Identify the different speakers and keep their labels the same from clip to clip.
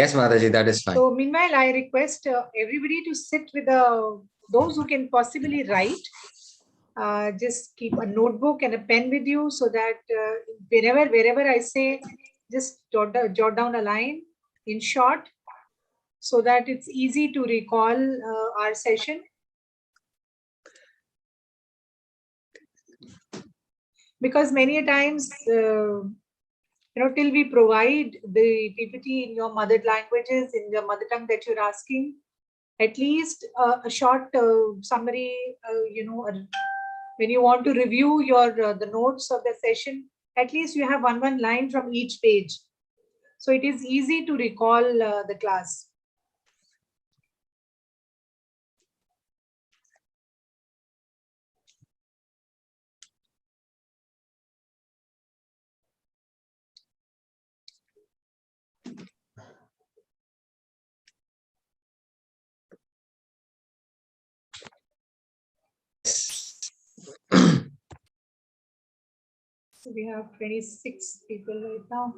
Speaker 1: Yes, Mataji, that is fine.
Speaker 2: So meanwhile, I request everybody to sit with those who can possibly write. Just keep a notebook and a pen with you so that wherever I say, just jot down a line in short so that it's easy to recall our session. Because many times, till we provide the PPT in your mother languages, in your mother tongue that you're asking, at least a short summary, when you want to review your the notes of the session, at least you have one line from each page. So it is easy to recall the class. So we have 26 people right now.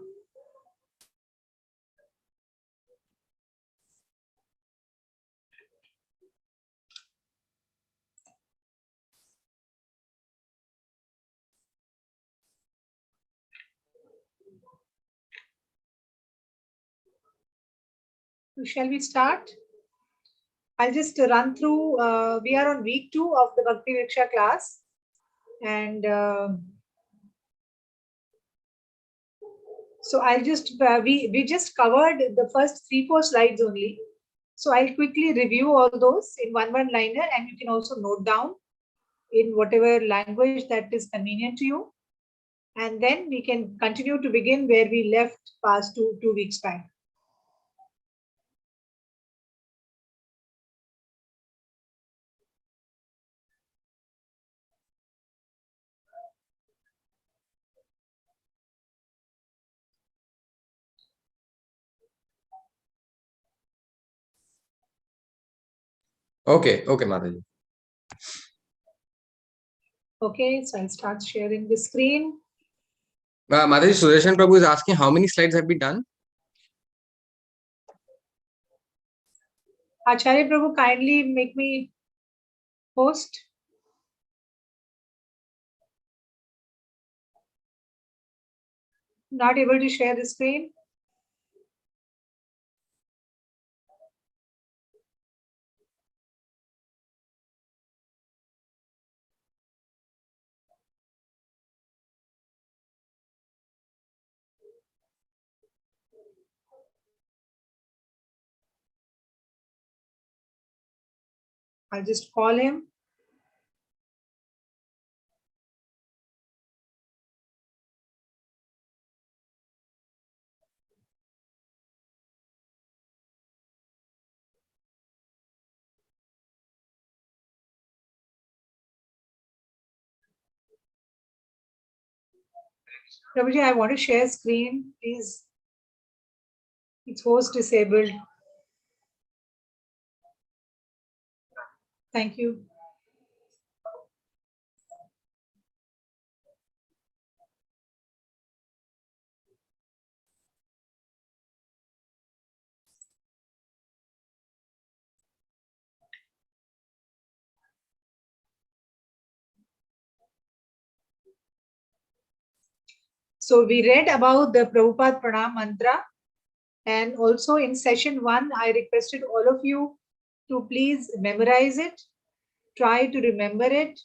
Speaker 2: So shall we start? I'll just run through. We are on week 2 of the Bhakti Vriksha class, and so I'll just we just covered the first 3-4 slides only. So I'll quickly review all those in one liner, and you can also note down in whatever language that is convenient to you. And then we can continue to begin where we left past two weeks back.
Speaker 1: Okay, Mataji.
Speaker 2: Okay, so I'll start sharing the screen.
Speaker 1: Mataji, Sudarshan Prabhu is asking how many slides have been done?
Speaker 2: Acharya Prabhu, kindly make me host. Not able to share the screen. I'll just call him. Prabhuji, I want to share screen, please. It's host disabled. Thank you. So we read about the Prabhupada Pranam mantra, and also in session 1, I requested all of you to please memorize it, try to remember it.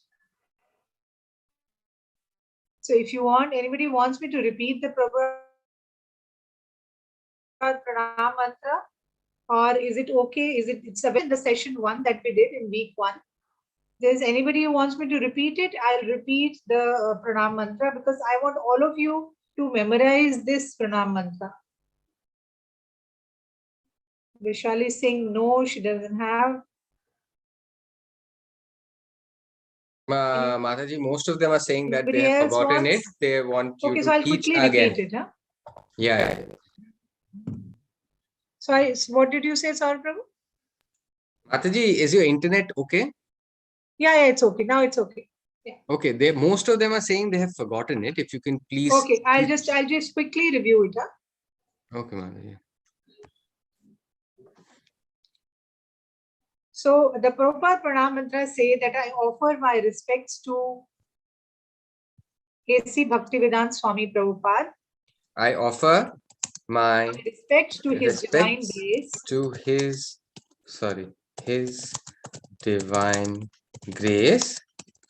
Speaker 2: So if you want, anybody wants me to repeat the Prabhupada Pranam mantra, or is it okay? It's in the session 1 that we did in week 1. There's anybody who wants me to repeat it, I'll repeat the Pranam mantra because I want all of you to memorize this Pranam mantra. Vishali is saying no, she doesn't have.
Speaker 1: Mataji, most of them are saying that they have forgotten it. They want you
Speaker 2: so I'll
Speaker 1: teach
Speaker 2: quickly
Speaker 1: again.
Speaker 2: Repeat it, huh?
Speaker 1: Yeah.
Speaker 2: Sorry, what did you say, Saur Prabhu?
Speaker 1: Mataji, is your internet okay?
Speaker 2: Yeah, it's okay. Now it's okay. Yeah.
Speaker 1: Okay, most of them are saying they have forgotten it. If you can please.
Speaker 2: Okay, I'll just quickly review it, huh?
Speaker 1: Okay, Mataji.
Speaker 2: So the Prabhupada Pranam mantra say that I offer my respects to A.C. Bhaktivedanta Swami Prabhupada.
Speaker 1: I offer my
Speaker 2: respects to his divine
Speaker 1: respects
Speaker 2: grace.
Speaker 1: to his divine grace.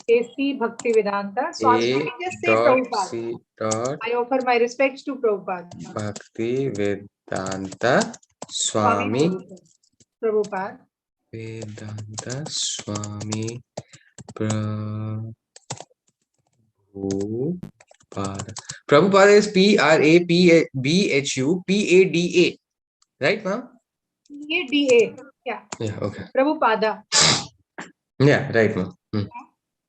Speaker 2: A.C. Bhaktivedanta. So you can just say Prabhupada.
Speaker 1: C. Dot
Speaker 2: I offer my respects to Prabhupada.
Speaker 1: Bhaktivedanta Swami
Speaker 2: Prabhupada.
Speaker 1: Vedanta Swami Prabhupada. Prabhupada is Prabhupada, right, ma'am?
Speaker 2: P-A-D-A. Yeah.
Speaker 1: Yeah, okay.
Speaker 2: Prabhupada.
Speaker 1: Yeah, right, ma'am.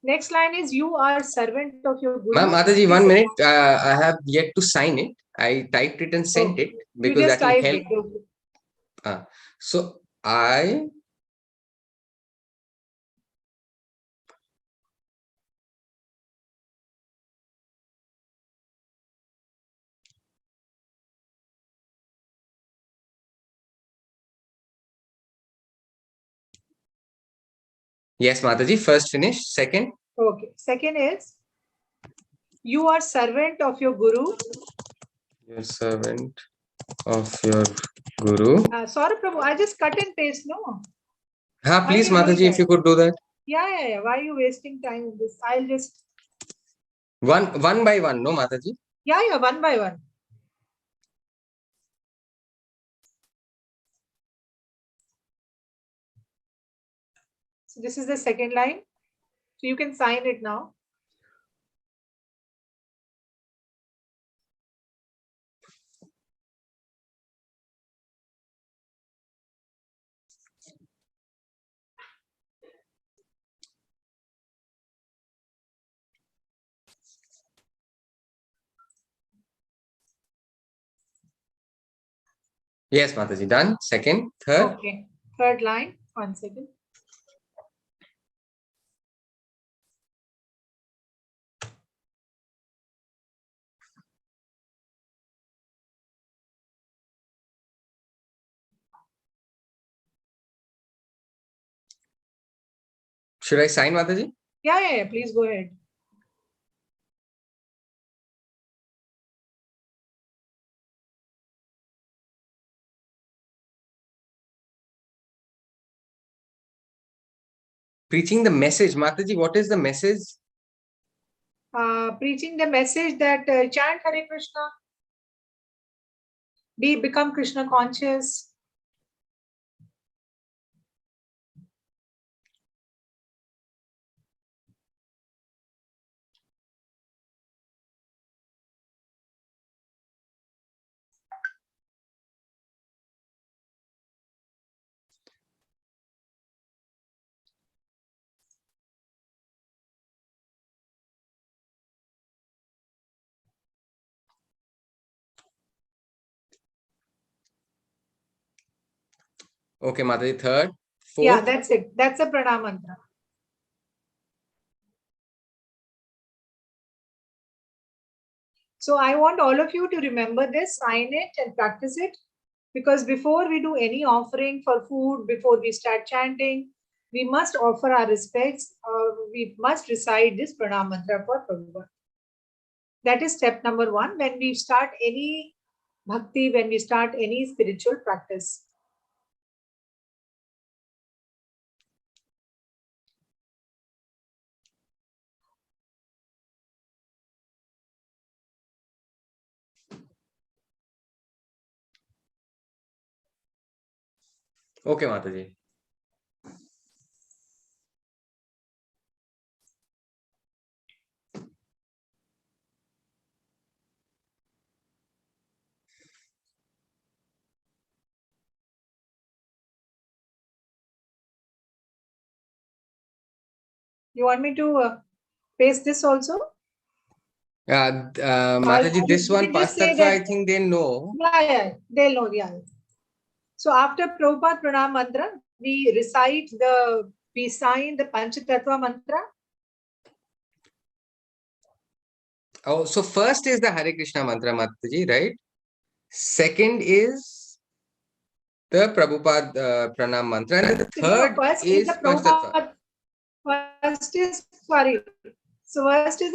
Speaker 2: Next line is you are servant of your Guru.
Speaker 1: Ma'am, Mataji, 1 minute. I have yet to sign it. I typed it and sent it because that will help. So I Yes, Mataji, first finish. Second.
Speaker 2: Okay. Second is you are servant of your Guru.
Speaker 1: Your servant of your Guru.
Speaker 2: Sorry, Prabhu, I just cut and paste, no?
Speaker 1: Please, Mataji, if you could do that.
Speaker 2: Yeah. Why are you wasting time in this? I'll just...
Speaker 1: One by one, no, Mataji?
Speaker 2: Yeah, one by one. So this is the second line. So you can sign it now.
Speaker 1: Yes, Mataji, done. Second, third.
Speaker 2: Okay. Third line. 1 second.
Speaker 1: Should I sign, Mataji?
Speaker 2: Yeah. Please go ahead.
Speaker 1: Preaching the message. Mataji, what is the message?
Speaker 2: Preaching the message that chant Hare Krishna. Become Krishna conscious.
Speaker 1: Okay, Mataji, third. Fourth.
Speaker 2: Yeah, that's it. That's a Pranam mantra. So I want all of you to remember this, sign it and practice it. Because before we do any offering for food, before we start chanting, we must offer our respects. We must recite this Pranam mantra for Prabhupada. That is step number 1 when we start any bhakti, when we start any spiritual practice.
Speaker 1: Okay, Mataji.
Speaker 2: You want me to paste this also?
Speaker 1: Mataji, this one, Pastatva, I think they know.
Speaker 2: Yeah, they'll know. Yeah. So after Prabhupada Pranam mantra, we sign the Panchatattva mantra.
Speaker 1: Oh, so first is the Hare Krishna mantra, Mataji, right? Second is the Prabhupada Pranam mantra, and the third is Panchatattva.
Speaker 2: First is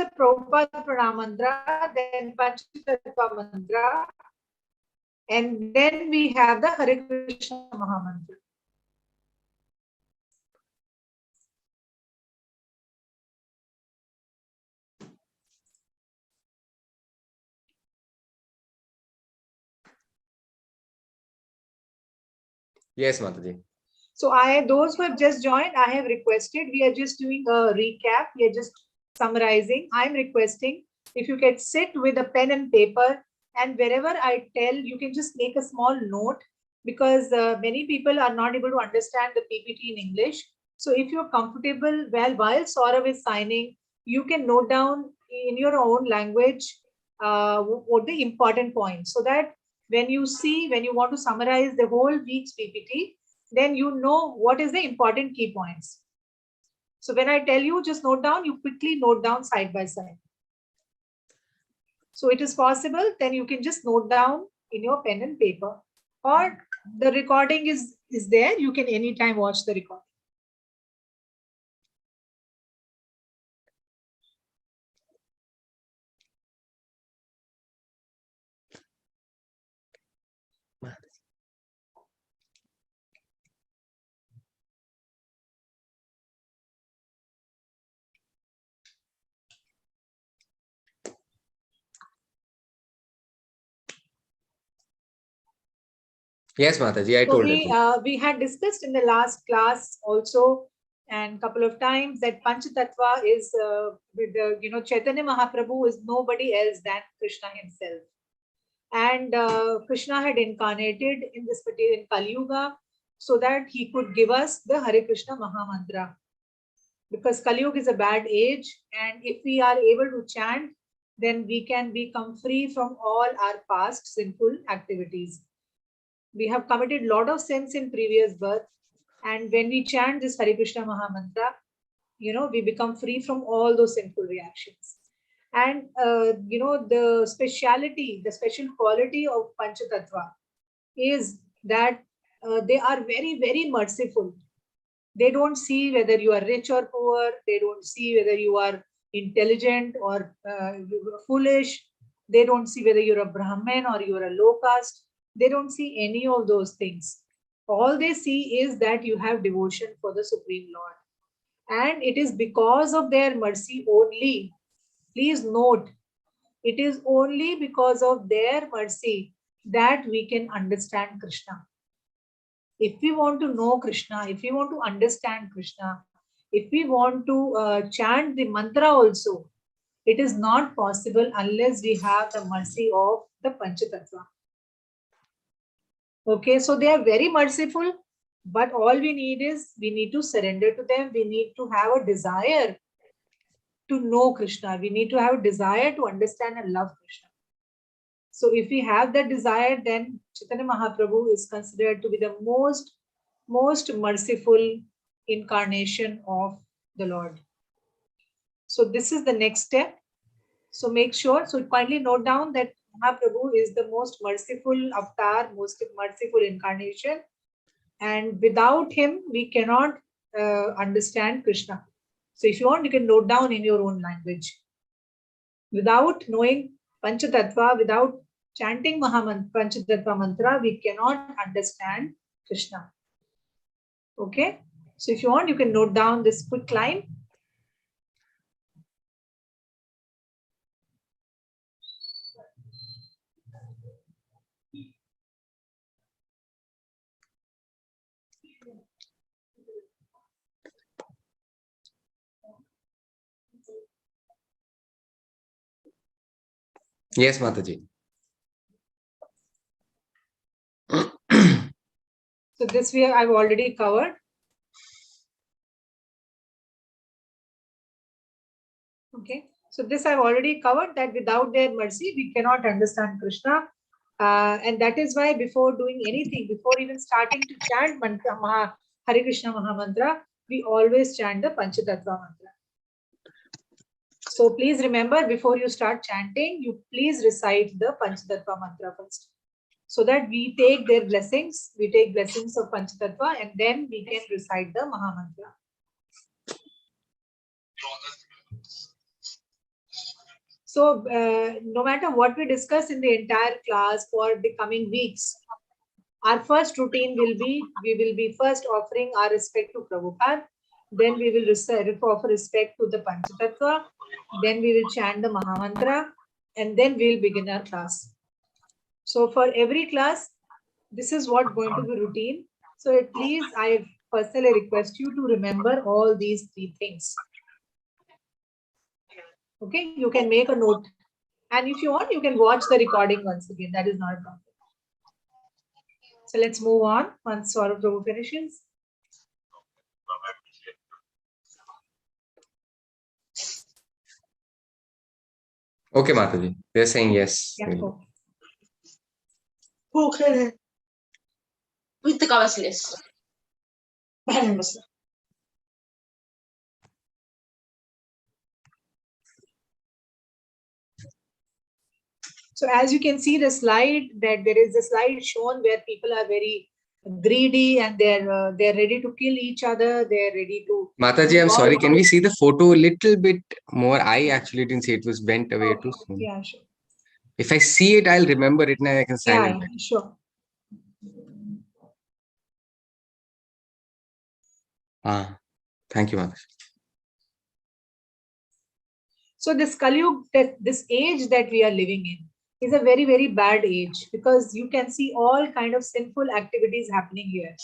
Speaker 2: the Prabhupada Pranam mantra, then Panchatattva mantra, and then we have the Hare Krishna Maha mantra.
Speaker 1: Yes, Mataji.
Speaker 2: So those who have just joined, I have requested, we are just doing a recap. We are just summarizing. I'm requesting if you can sit with a pen and paper, and wherever I tell, you can just make a small note, because many people are not able to understand the PPT in English. So if you're comfortable, while Saurav is signing, you can note down in your own language what the important points, so that when you want to summarize the whole week's PPT, then you know what is the important key points. So when I tell you, just note down, you quickly note down side by side. So it is possible, then you can just note down in your pen and paper, or the recording is there. You can anytime watch the recording.
Speaker 1: Yes, Mataji, I told it.
Speaker 2: We had discussed in the last class also, and couple of times, that Panchatattva is with the, Chaitanya Mahaprabhu is nobody else than Krishna himself. And Krishna had incarnated in this particular Kali Yuga so that he could give us the Hare Krishna Maha mantra. Because Kali Yuga is a bad age, and if we are able to chant, then we can become free from all our past sinful activities. We have committed a lot of sins in previous birth, and when we chant this Hare Krishna Maha mantra, we become free from all those sinful reactions. And the special quality of Panchatattva is that they are very, very merciful. They don't see whether you are rich or poor. They don't see whether you are intelligent or foolish. They don't see whether you're a Brahmin or you're a low caste. They don't see any of those things. All they see is that you have devotion for the Supreme Lord. And it is because of their mercy only. Please note, it is only because of their mercy that we can understand Krishna. If we want to know Krishna, if we want to understand Krishna, if we want to chant the mantra also, it is not possible unless we have the mercy of the Panchatattva. Okay, so they are very merciful, but all we need is, we need to surrender to them. We need to have a desire to know Krishna. We need to have a desire to understand and love Krishna. So if we have that desire, then Chaitanya Mahaprabhu is considered to be the most merciful incarnation of the Lord. So this is the next step. So make sure, so kindly note down that Mahaprabhu is the most merciful avatar, most merciful incarnation. And without him, we cannot understand Krishna. So if you want, you can note down in your own language. Without knowing Panchatattva, without chanting Panchatattva mantra, we cannot understand Krishna. Okay? So if you want, you can note down this quick line.
Speaker 1: Yes, Mataji.
Speaker 2: So this I've already covered. Okay. So this I've already covered, that without their mercy, we cannot understand Krishna. And that is why before doing anything, before even starting to chant mantra, Hare Krishna Maha mantra, we always chant the Panchatattva mantra. So please remember, before you start chanting, you please recite the Panchatattva mantra first. so that we take their blessings, we take blessings of Panchatattva, and then we can recite the Maha Mantra. So no matter what we discuss in the entire class for the coming weeks, our first routine will be, we will be first offering our respect to Prabhupada, then we will offer respect to the Panchatattva, then we will chant the Maha Mantra, and then we will begin our class. So for every class, this is what going to be routine. So please, I personally request you to remember all these three things. Okay, you can make a note. And if you want, you can watch the recording once again. That is not a problem. So let's move on once Saurabh Prabhu finishes.
Speaker 1: Okay, Mataji. They're saying yes.
Speaker 2: Yeah,
Speaker 1: Really.
Speaker 2: okay.
Speaker 3: Okay. With the covers.
Speaker 2: So as you can see the slide, that there is a slide shown where people are very greedy and they're ready to kill each other. They're ready to.
Speaker 1: Mataji, I'm sorry. Can we see the photo a little bit more? I actually didn't see it. Was bent away too soon.
Speaker 2: Yeah, sure.
Speaker 1: If I see it, I'll remember it and I can sign it.
Speaker 2: Yeah, sure.
Speaker 1: Thank you, Mataji.
Speaker 2: So this Kali Yuga, this age that we are living in, is a very, very bad age, because you can see all kind of sinful activities happening here.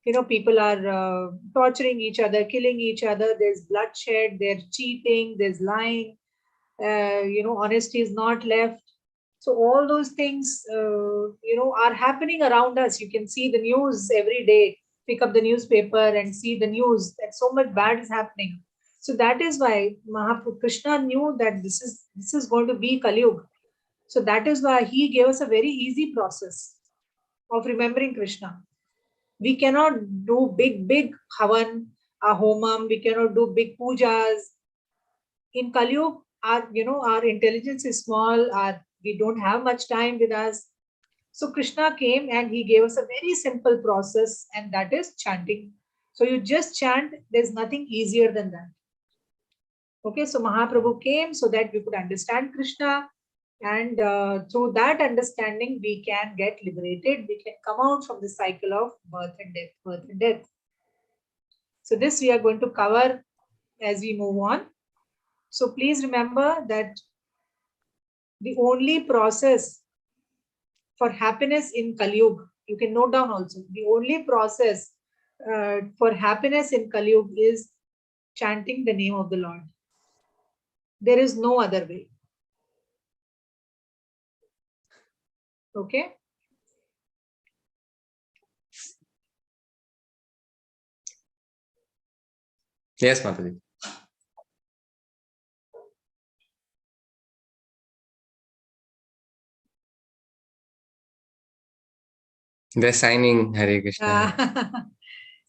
Speaker 2: You know, people are torturing each other, killing each other. There's bloodshed, there's cheating, there's lying. You know, honesty is not left. So all those things, you know, are happening around us. You can see the news every day. Pick up the newspaper and see the news that so much bad is happening. So that is why Mahaprabhu Krishna knew that this is going to be Kali Yuga. So that is why he gave us a very easy process of remembering Krishna. We cannot do big havan, homam. We cannot do big pujas. In Kali Yuga, our intelligence is small. We don't have much time with us. So Krishna came and he gave us a very simple process, and that is chanting. So you just chant. There's nothing easier than that. Okay, so Mahaprabhu came so that we could understand Krishna, and through that understanding, we can get liberated. We can come out from the cycle of birth and death, birth and death. So this we are going to cover as we move on. So please remember that the only process for happiness in Kali Yuga, you can note down also, the only process for happiness in Kali Yuga is chanting the name of the Lord. There is no other way. Okay?
Speaker 1: Yes, Mataji. They're signing Hare Krishna.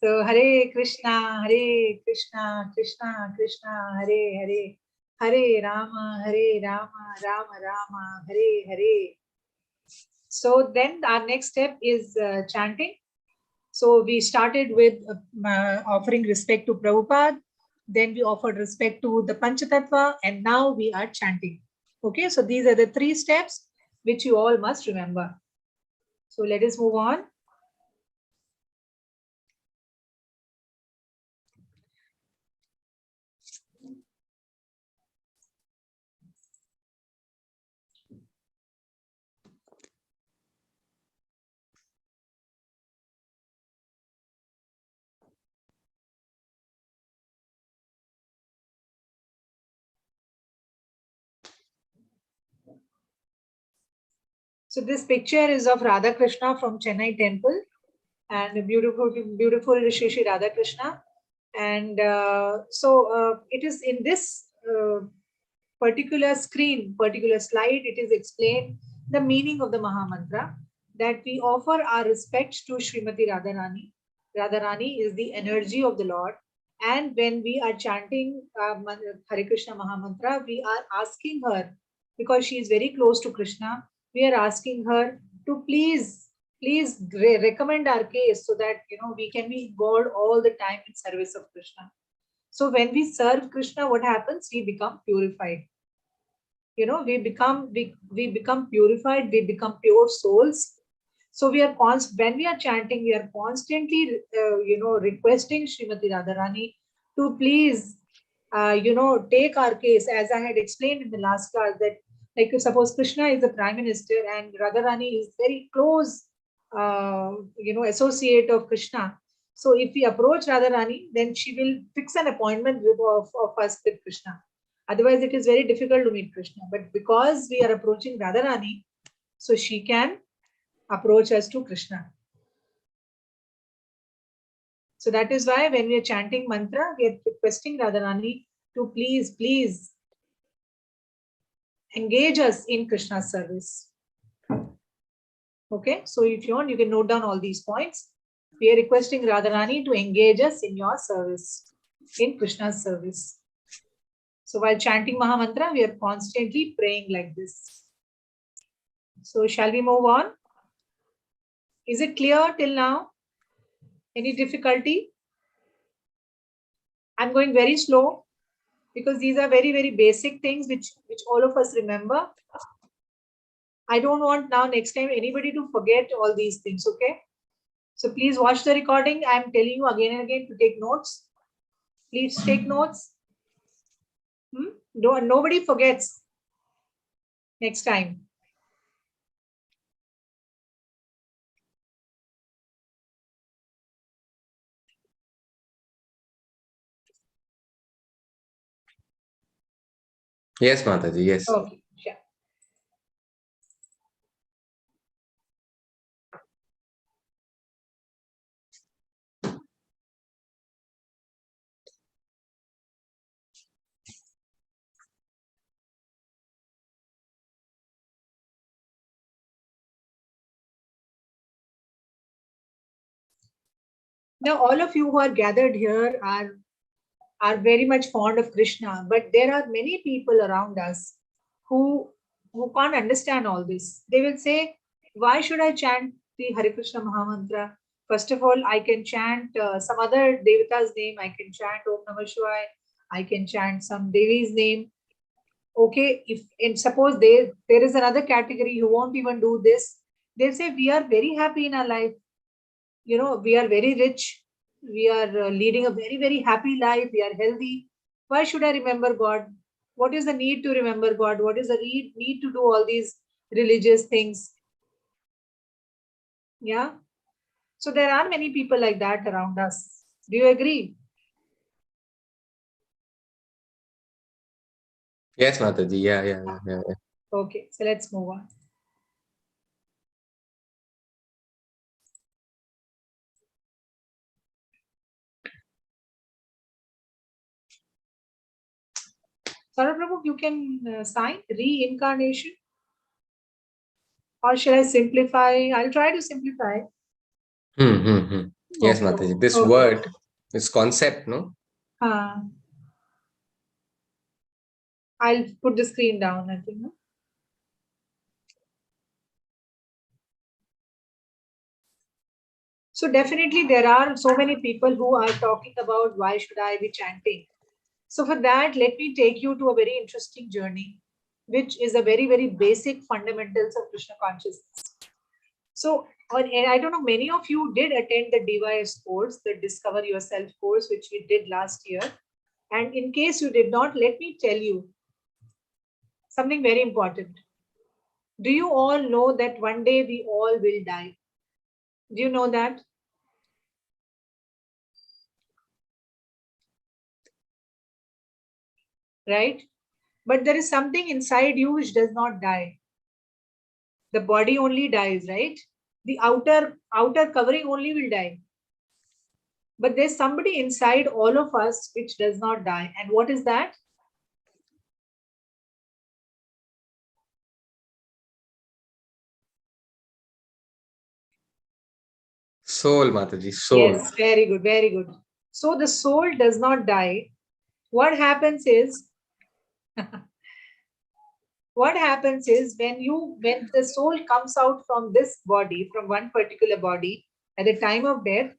Speaker 2: So Hare Krishna, Krishna Krishna, Hare Hare, Hare Rama, Rama Rama, Hare Hare. So then our next step is chanting. So we started with offering respect to Prabhupada, then we offered respect to the Panchatattva, and now we are chanting. Okay, so these are the three steps which you all must remember. So let us move on. So this picture is of Radha Krishna from Chennai temple, and a beautiful Shri Shri Radha Krishna. And it is in this particular slide, it is explained the meaning of the Maha Mantra, that we offer our respects to Srimati Radharani. Radharani is the energy of the Lord. And when we are chanting Hare Krishna Maha Mantra, we are asking her, because she is very close to Krishna, we are asking her to please recommend our case so that we can be involved all the time in service of Krishna. So when we serve Krishna, what happens? We become purified. We become purified. We become pure souls. So we are when we are chanting, we are constantly requesting Srimati Radharani to please take our case, as I had explained in the last class, that like suppose Krishna is the Prime Minister and Radharani is very close associate of Krishna. So if we approach Radharani, then she will fix an appointment of us with Krishna. Otherwise, it is very difficult to meet Krishna. But because we are approaching Radharani, so she can approach us to Krishna. So that is why when we are chanting mantra, we are requesting Radharani to please engage us in Krishna's service. Okay, so if you want, you can note down all these points. We are requesting Radharani to engage us in your service, in Krishna's service. So while chanting Maha Mantra, we are constantly praying like this. So shall we move on? Is it clear till now? Any difficulty? I'm going very slow because these are very, very basic things which all of us remember. I don't want now next time anybody to forget all these things, okay? So please watch the recording. I'm telling you again and again to take notes. Please take notes. Nobody forgets next time.
Speaker 1: Yes, Mataji, yes.
Speaker 2: Okay, sure. Now, all of you who are gathered here are very much fond of Krishna, but there are many people around us who can't understand all this. They will say, why should I chant the Hare Krishna Maha Mantra? First of all, I can chant some other Devata's name. I can chant Om Namah Shivaya. I can chant some Devi's name. Okay, and suppose there is another category who won't even do this. They'll say, we are very happy in our life. We are very rich. We are leading a very, very happy life. We are healthy. Why should I remember God? What is the need to remember God? What is the need to do all these religious things? Yeah. So there are many people like that around us. Do you agree?
Speaker 1: Yes, Mataji. Yeah.
Speaker 2: Okay. So let's move on. Prabhu, you can sign reincarnation. Or shall I simplify? I'll try to simplify.
Speaker 1: Yes,
Speaker 2: Okay.
Speaker 1: Mataji. This
Speaker 2: Okay.
Speaker 1: word, this concept, no?
Speaker 2: I'll put the screen down, I think. So definitely there are so many people who are talking about why should I be chanting. So for that, let me take you to a very interesting journey, which is a very, very basic fundamentals of Krishna consciousness. So, and I don't know, many of you did attend the DYS course, the Discover Yourself course, which we did last year. And in case you did not, let me tell you something very important. Do you all know that one day we all will die? Do you know that? Right? But there is something inside you which does not die. The body only dies, right? The outer covering only will die. But there's somebody inside all of us which does not die. And what is that?
Speaker 1: Soul, Mataji, soul.
Speaker 2: Yes, very good, very good. So the soul does not die. What happens is, what happens is when the soul comes out from this body, from one particular body, at the time of death,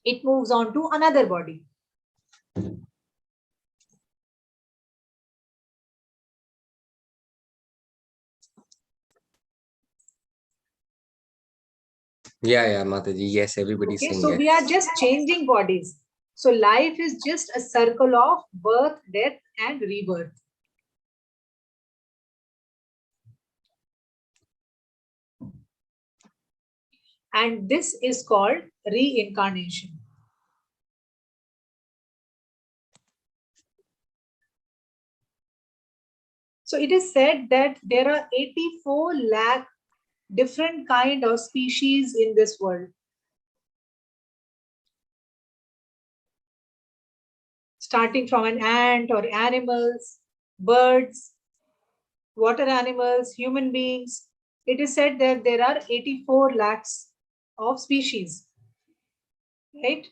Speaker 2: it moves on to another body.
Speaker 1: Yeah, Mataji. Yes, everybody's
Speaker 2: Okay,
Speaker 1: saying
Speaker 2: so
Speaker 1: yes.
Speaker 2: we are just changing bodies. So life is just a circle of birth, death, and rebirth. And this is called reincarnation. So it is said that there are 84 lakh different kind of species in this world. Starting from an ant or animals, birds, water animals, human beings. It is said that there are 84 lakhs of species, right?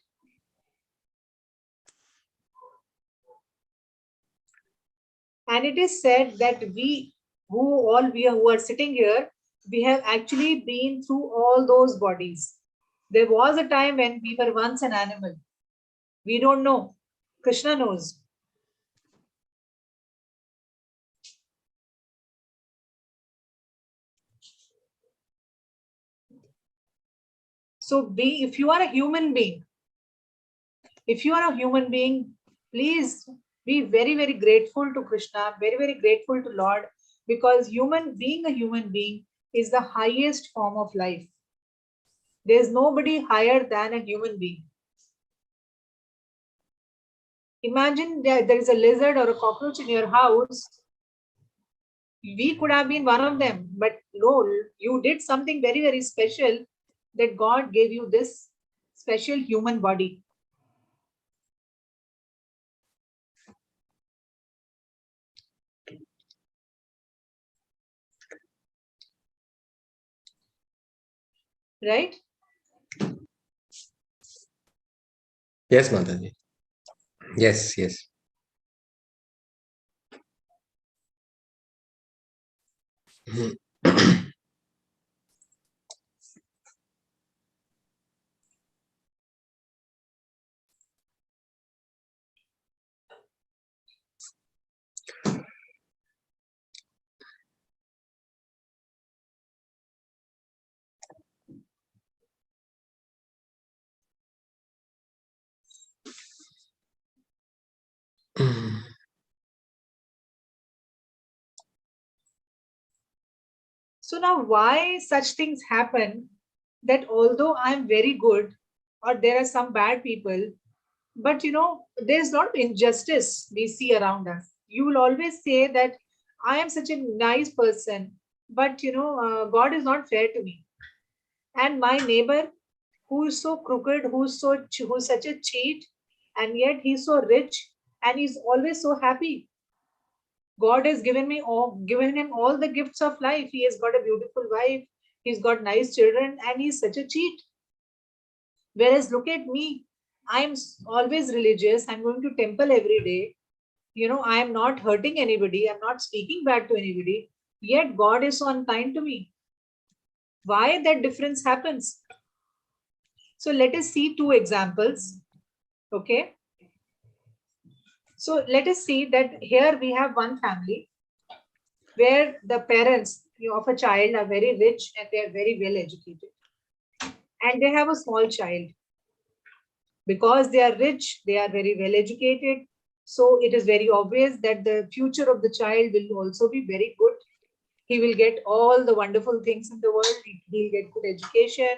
Speaker 2: And it is said that we who are sitting here, we have actually been through all those bodies. There was a time when we were once an animal. We don't know. Krishna knows. So if you are a human being, please be very, very grateful to Krishna, very, very grateful to Lord, because being a human being is the highest form of life. There's nobody higher than a human being. Imagine there is a lizard or a cockroach in your house. We could have been one of them, but no, you did something very, very special that God gave you this special human body. Right?
Speaker 1: Yes, Mataji. Yes. Mhm.
Speaker 2: So now why such things happen that although I'm very good or there are some bad people, but there's a lot of injustice we see around us. You will always say that I am such a nice person, but God is not fair to me. And my neighbor who is so crooked, who's such a cheat, and yet he's so rich and he's always so happy. God has given him all the gifts of life. He has got a beautiful wife, he's got nice children, and he's such a cheat. Whereas look at me, always religious. I'm going to temple every day. I am not hurting anybody. I'm not speaking bad to anybody. Yet God is so unkind to me. Why that difference happens? So let us see two examples. Okay. So let us see that here we have one family where the parents of a child are very rich and they are very well educated. And they have a small child. Because they are rich, they are very well educated. So it is very obvious that the future of the child will also be very good. He will get all the wonderful things in the world. He'll get good education.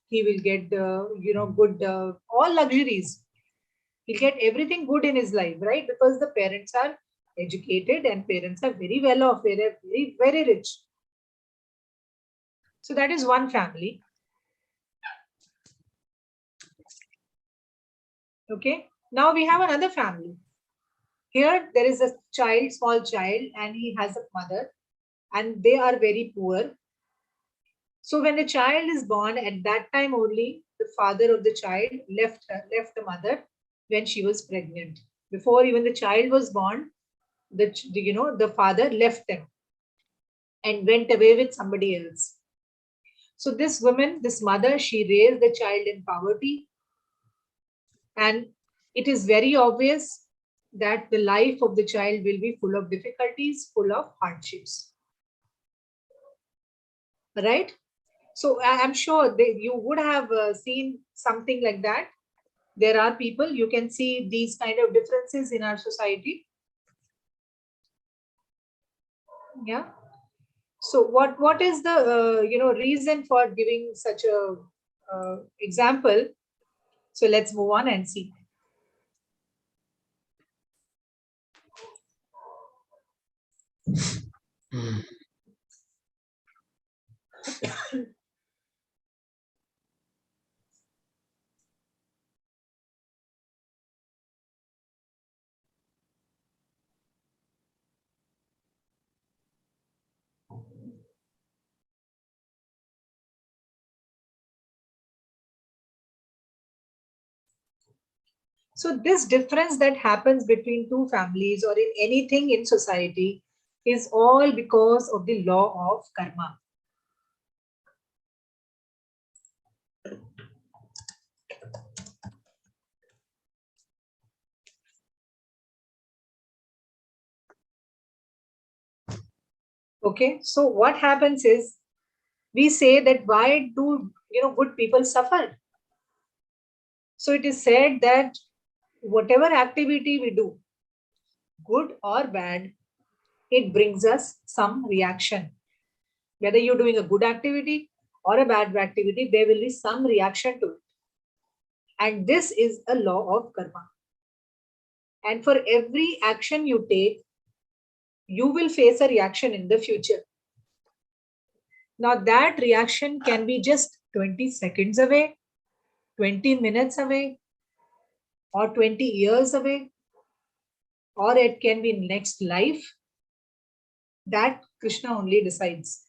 Speaker 2: He will get, good, all luxuries. He'll get everything good in his life, right? Because the parents are educated and parents are very well off. They're very, very rich. So that is one family. Okay. Now we have another family. Here there is a child, small child, and he has a mother, and they are very poor. So when the child is born, at that time only the father of the child left the mother when she was pregnant. Before even the child was born, the father left them. and went away with somebody else. So this woman, this mother, she raised the child in poverty. And it is very obvious that the life of the child will be full of difficulties, full of hardships. Right? So I'm sure you would have seen something like that. There are people, you can see these kind of differences in our society. Yeah. So what is the reason for giving such a example? So let's move on and see. So this difference that happens between two families or in anything in society is all because of the law of karma. Okay, so what happens is we say that why do good people suffer? So it is said that whatever activity we do, good or bad, it brings us some reaction. Whether you're doing a good activity or a bad activity, there will be some reaction to it. And this is a law of karma. And for every action you take, you will face a reaction in the future. Now that reaction can be just 20 seconds away, 20 minutes away, or 20 years away, or it can be next life. That Krishna only decides.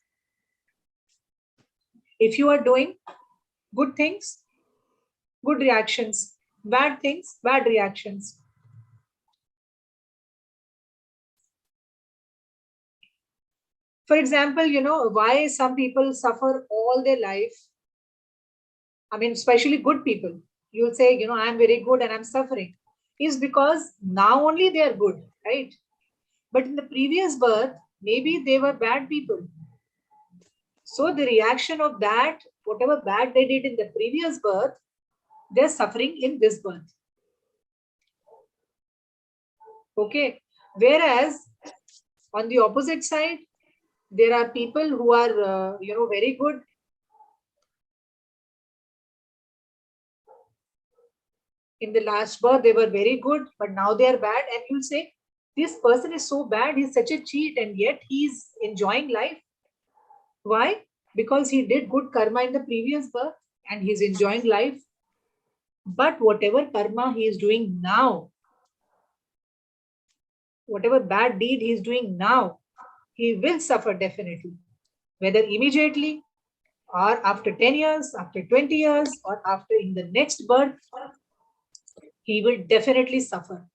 Speaker 2: If you are doing good things, good reactions, bad things, bad reactions. For example, why some people suffer all their life. I mean, especially good people. You'll say, I'm very good and I'm suffering. Is because now only they are good, right? But in the previous birth, maybe they were bad people. So the reaction of that, whatever bad they did in the previous birth, they're suffering in this birth. Okay. Whereas on the opposite side, there are people who are, very good. In the last birth, they were very good, but now they are bad. And you'll say, this person is so bad, he's such a cheat, and yet he's enjoying life. Why? Because he did good karma in the previous birth and he's enjoying life. But whatever karma he is doing now, whatever bad deed he is doing now, he will suffer definitely. Whether immediately or after 10 years, after 20 years, or after in the next birth, he will definitely suffer.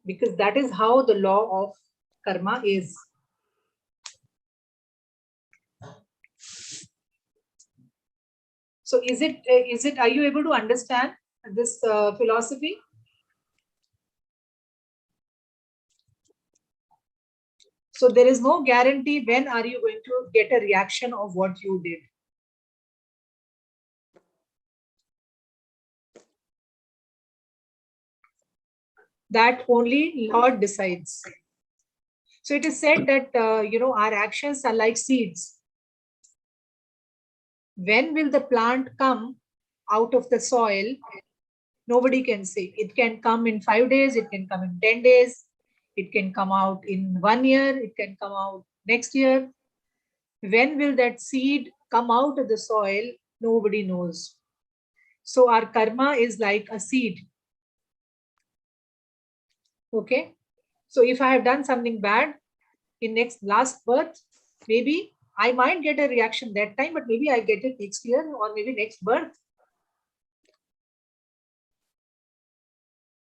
Speaker 2: Because that is how the law of karma is. So are you able to understand this philosophy? So there is no guarantee when are you going to get a reaction of what you did. That only Lord decides. So it is said that, our actions are like seeds. When will the plant come out of the soil? Nobody can say. It can come in 5 days, it can come in 10 days, it can come out in 1 year, it can come out next year. When will that seed come out of the soil? Nobody knows. So our karma is like a seed. Okay. So if I have done something bad in last birth, maybe I might get a reaction that time, but maybe I get it next year or maybe next birth.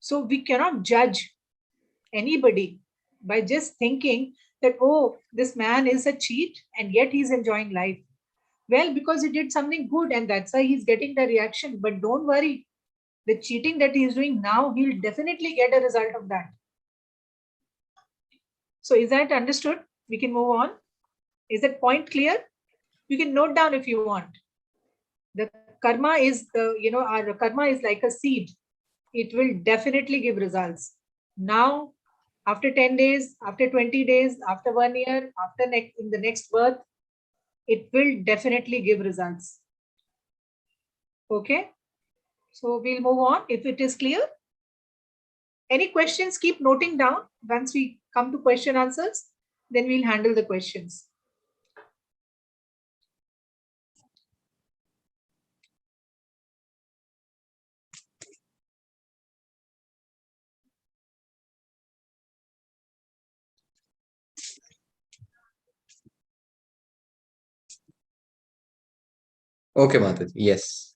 Speaker 2: So we cannot judge anybody by just thinking that, oh, this man is a cheat and yet he's enjoying life. Well, because he did something good and that's why he's getting the reaction. But don't worry, the cheating that he is doing now, he'll definitely get a result of that. So is that understood? We can move on. Is that point clear? You can note down if you want. The karma is our karma is like a seed. It will definitely give results. Now, after 10 days, after 20 days, after 1 year, in the next birth, it will definitely give results. Okay. So we'll move on if it is clear. Any questions, keep noting down. Once we come to question answers, then we'll handle the questions.
Speaker 1: Okay, Mataji. Yes.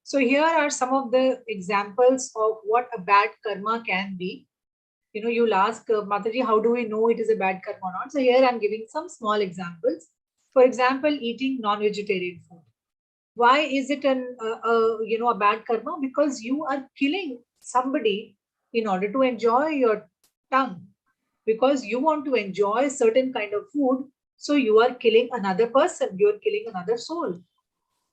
Speaker 2: So here are some of the examples of what a bad karma can be. You'll ask, Mataji, how do we know it is a bad karma or not? So here I'm giving some small examples. For example, eating non-vegetarian food. Why is it a bad karma? Because you are killing somebody in order to enjoy your tongue. Because you want to enjoy certain kind of food, so you are killing another person. You are killing another soul.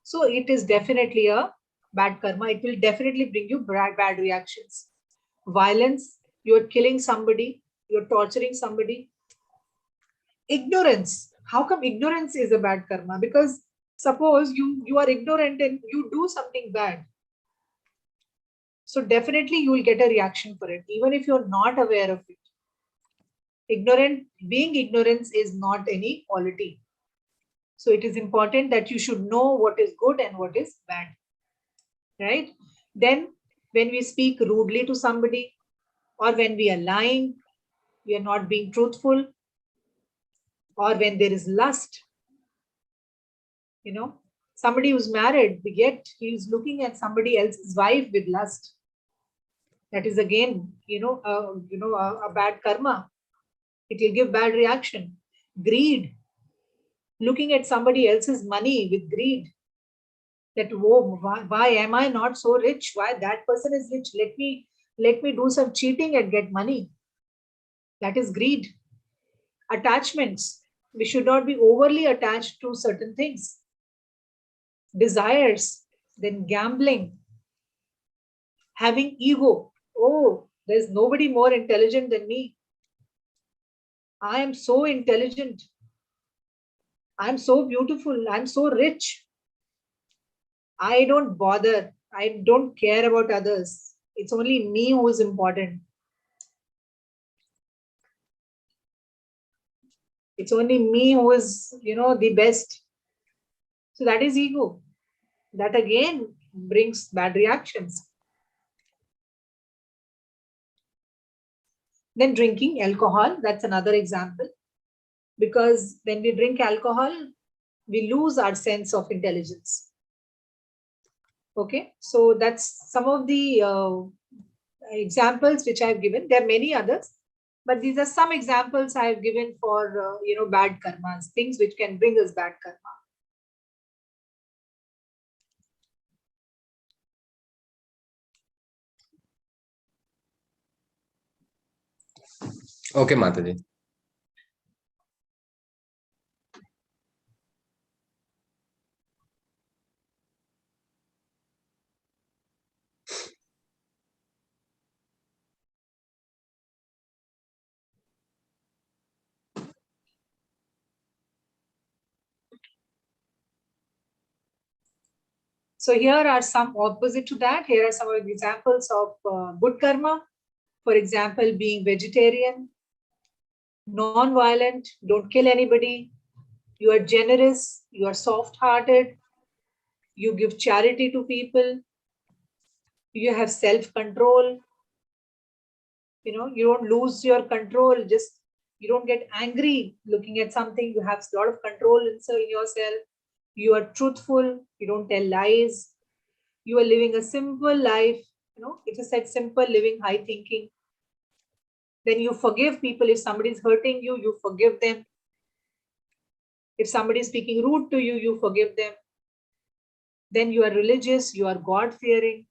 Speaker 2: So it is definitely a bad karma. It will definitely bring you bad reactions. Violence, you're killing somebody, you're torturing somebody. Ignorance. How come ignorance is a bad karma? Because suppose you are ignorant and you do something bad. So definitely you will get a reaction for it, even if you're not aware of it. Being ignorance is not any quality. So it is important that you should know what is good and what is bad. Right? Then when we speak rudely to somebody, or when we are lying, we are not being truthful, or when there is lust, somebody who's married, yet he's looking at somebody else's wife with lust. That is again, a bad karma. It will give bad reaction. Greed, looking at somebody else's money with greed. That, whoa, why am I not so rich? Why that person is rich? Let me do some cheating and get money. That is greed. Attachments. We should not be overly attached to certain things. Desires. Then gambling. Having ego. Oh, there's nobody more intelligent than me. I am so intelligent. I'm so beautiful. I'm so rich. I don't bother. I don't care about others. It's only me who is important. It's only me who is, the best. So that is ego. That again brings bad reactions. Then drinking alcohol, that's another example. Because when we drink alcohol, we lose our sense of intelligence. Okay, so that's some of the examples which I've given. There are many others, but these are some examples I've given for, bad karmas, things which can bring us bad karma.
Speaker 1: Okay, Mataji.
Speaker 2: So here are some opposite to that. Here are some examples of good karma. For example, being vegetarian, non-violent, don't kill anybody, you are generous, you are soft-hearted, you give charity to people, you have self-control, you don't lose your control, just you don't get angry looking at something, you have a lot of control in yourself, you are truthful, you don't tell lies, you are living a simple life, it is said simple living, high thinking. Then you forgive people. If somebody is hurting you, you forgive them. If somebody is speaking rude to you, you forgive them. Then you are religious, you are God-fearing,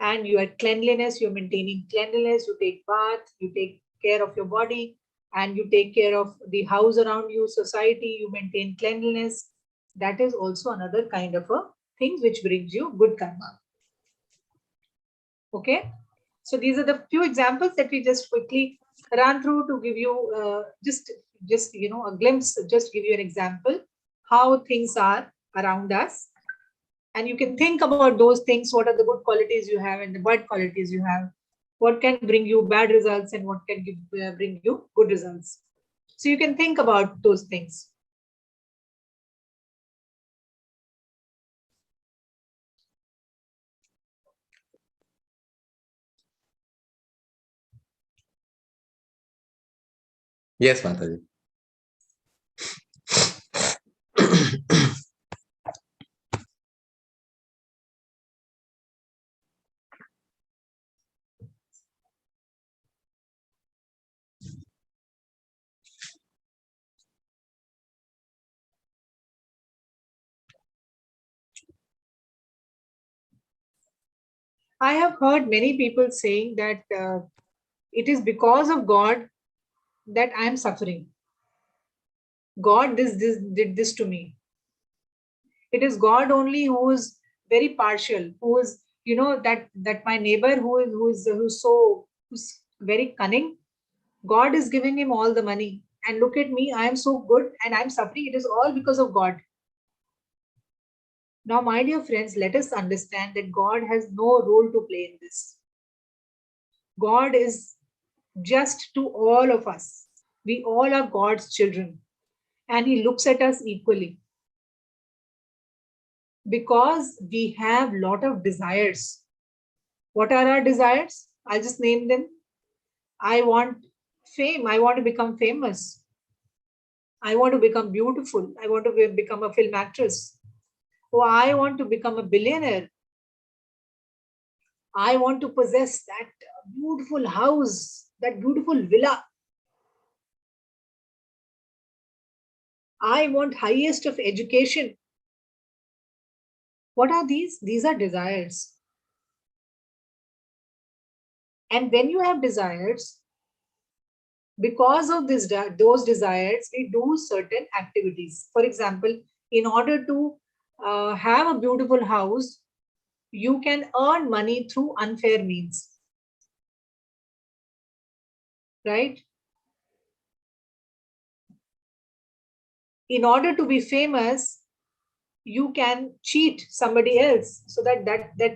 Speaker 2: and you are cleanliness, you're maintaining cleanliness, you take bath, you take care of your body, and you take care of the house around you, society, you maintain cleanliness. That is also another kind of a thing which brings you good karma. Okay? So these are the few examples that we just quickly ran through to give you just a glimpse, just give you an example how things are around us. And you can think about those things, what are the good qualities you have and the bad qualities you have, what can bring you bad results and what can bring you good results. So you can think about those things.
Speaker 1: Yes, Mataji.
Speaker 2: I have heard many people saying that it is because of God that I am suffering. God did this to me. It is God only who is very partial, who is, that my neighbor who's very cunning. God is giving him all the money. And look at me, I am so good and I'm suffering. It is all because of God. Now, my dear friends, let us understand that God has no role to play in this. God is just to all of us. We all are God's children. And he looks at us equally. Because we have a lot of desires. What are our desires? I'll just name them. I want fame. I want to become famous. I want to become beautiful. I want to become a film actress. Oh, I want to become a billionaire. I want to possess that beautiful house, that beautiful villa. I want highest of education. What are these? These are desires. And when you have desires, because of those desires, we do certain activities. For example, in order to have a beautiful house, you can earn money through unfair means. Right? In order to be famous, you can cheat somebody else so that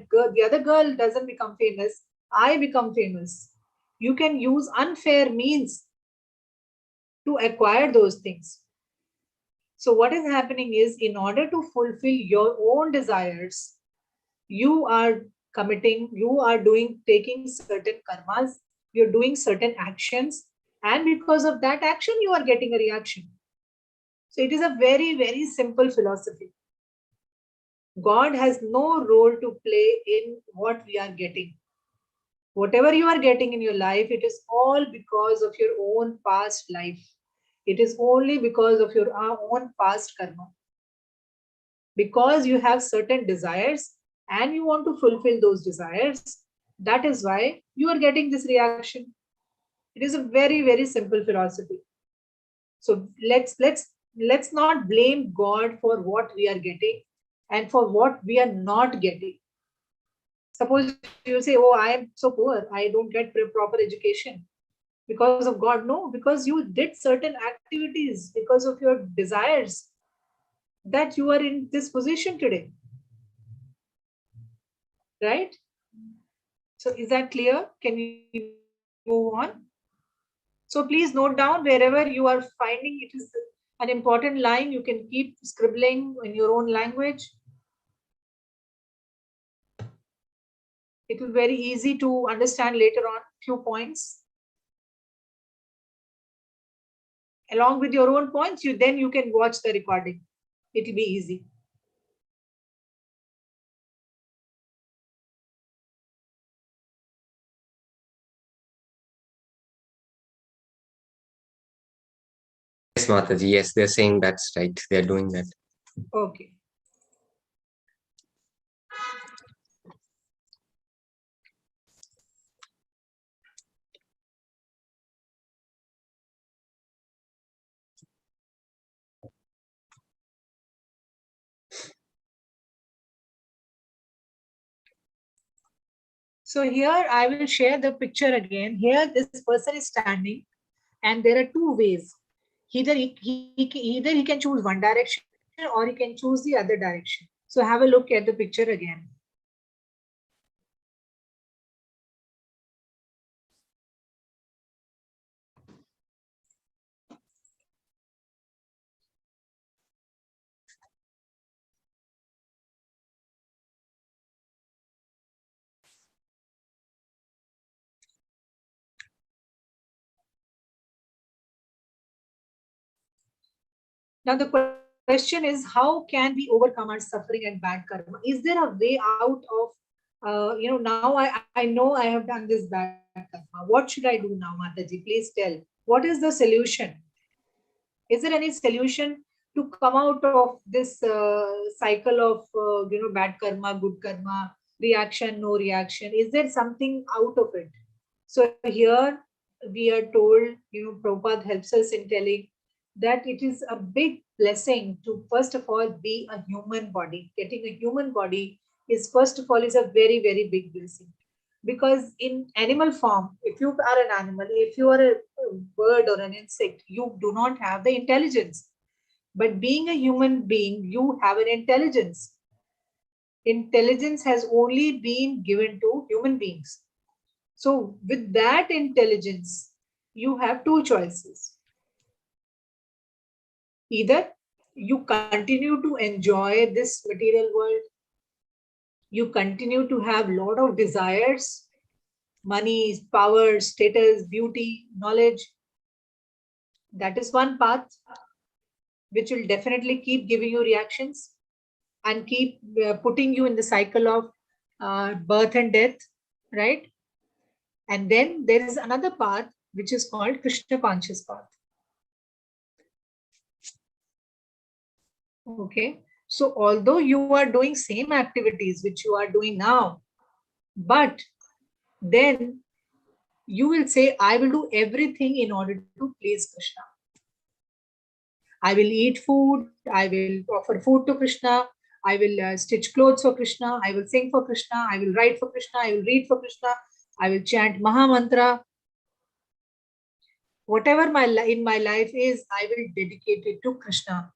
Speaker 2: girl, the other girl doesn't become famous. I become famous. You can use unfair means to acquire those things. So what is happening is, in order to fulfill your own desires, you are taking certain karmas, you're doing certain actions, and because of that action, you are getting a reaction. So it is a very, very simple philosophy. God has no role to play in what we are getting. Whatever you are getting in your life, it is all because of your own past life. It is only because of your own past karma. Because you have certain desires and you want to fulfill those desires, that is why you are getting this reaction. It is a very, very simple philosophy. So let's not blame God for what we are getting and for what we are not getting. Suppose you say, oh, I am so poor, I don't get proper education because of God. No, because you did certain activities, because of your desires, that you are in this position today. Right? So is that clear? Can we move on? So So please note down wherever you are finding it is an important line, you can keep scribbling in your own language. It will be very easy to understand later on few points. Along with your own points, you can watch the recording. It will be easy.
Speaker 1: Yes, Mataji. Yes, they're saying that's right. They're doing that.
Speaker 2: Okay. So here I will share the picture again. Here this person is standing and there are two ways. Either he can choose one direction or he can choose the other direction. So have a look at the picture again. Now the question is, how can we overcome our suffering and bad karma? Is there a way out of, now I know I have done this bad karma. What should I do now, Mataji? Please tell. What is the solution? Is there any solution to come out of this cycle of, bad karma, good karma, reaction, no reaction? Is there something out of it? So here we are told, Prabhupada helps us in telling that it is a big blessing to first of all be a human body. Getting a human body is first of all is a very, very big blessing. Because in animal form, if you are an animal, if you are a bird or an insect, you do not have the intelligence. But being a human being, you have an intelligence. Intelligence has only been given to human beings. So with that intelligence, you have two choices. Either you continue to enjoy this material world, you continue to have a lot of desires, money, power, status, beauty, knowledge. That is one path which will definitely keep giving you reactions and keep putting you in the cycle of birth and death, right? And then there is another path which is called Krishna conscious path. Okay. So although you are doing same activities which you are doing now, but then you will say, I will do everything in order to please Krishna. I will eat food, I will offer food to Krishna, I will stitch clothes for Krishna, I will sing for Krishna, I will write for Krishna, I will read for Krishna, I will chant Maha mantra. Whatever in my life is, I will dedicate it to Krishna.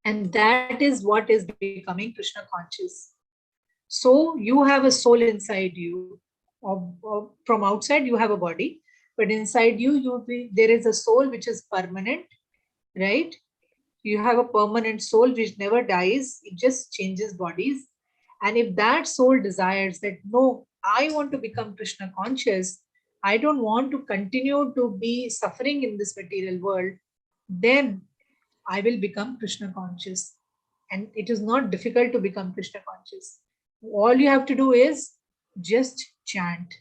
Speaker 2: And that is what is becoming Krishna conscious. So you have a soul inside you. From outside, you have a body, but inside you, there is a soul which is permanent, right? You have a permanent soul which never dies. It just changes bodies. And if that soul desires that, no, I want to become Krishna conscious, I don't want to continue to be suffering in this material world, then I will become Krishna conscious. And it is not difficult to become Krishna conscious. All you have to do is just chant,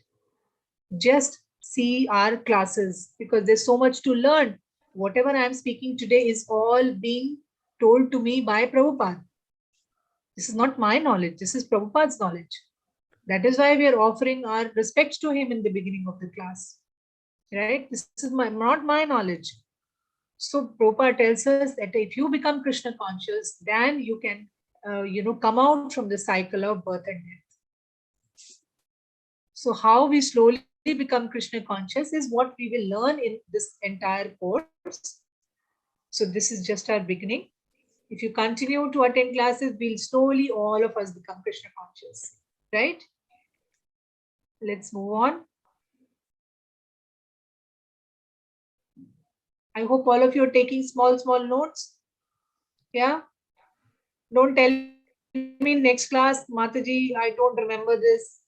Speaker 2: just see our classes, because there's so much to learn. Whatever I'm speaking today is all being told to me by Prabhupada. This is not my knowledge, this is Prabhupada's knowledge. That is why we are offering our respects to him in the beginning of the class. Right? This is not my knowledge. So Prabhupada tells us that if you become Krishna conscious, then you can, come out from the cycle of birth and death. So how we slowly become Krishna conscious is what we will learn in this entire course. So this is just our beginning. If you continue to attend classes, we'll slowly all of us become Krishna conscious, right? Let's move on. I hope all of you are taking small notes. Yeah. Don't tell me next class, Mataji, I don't remember this.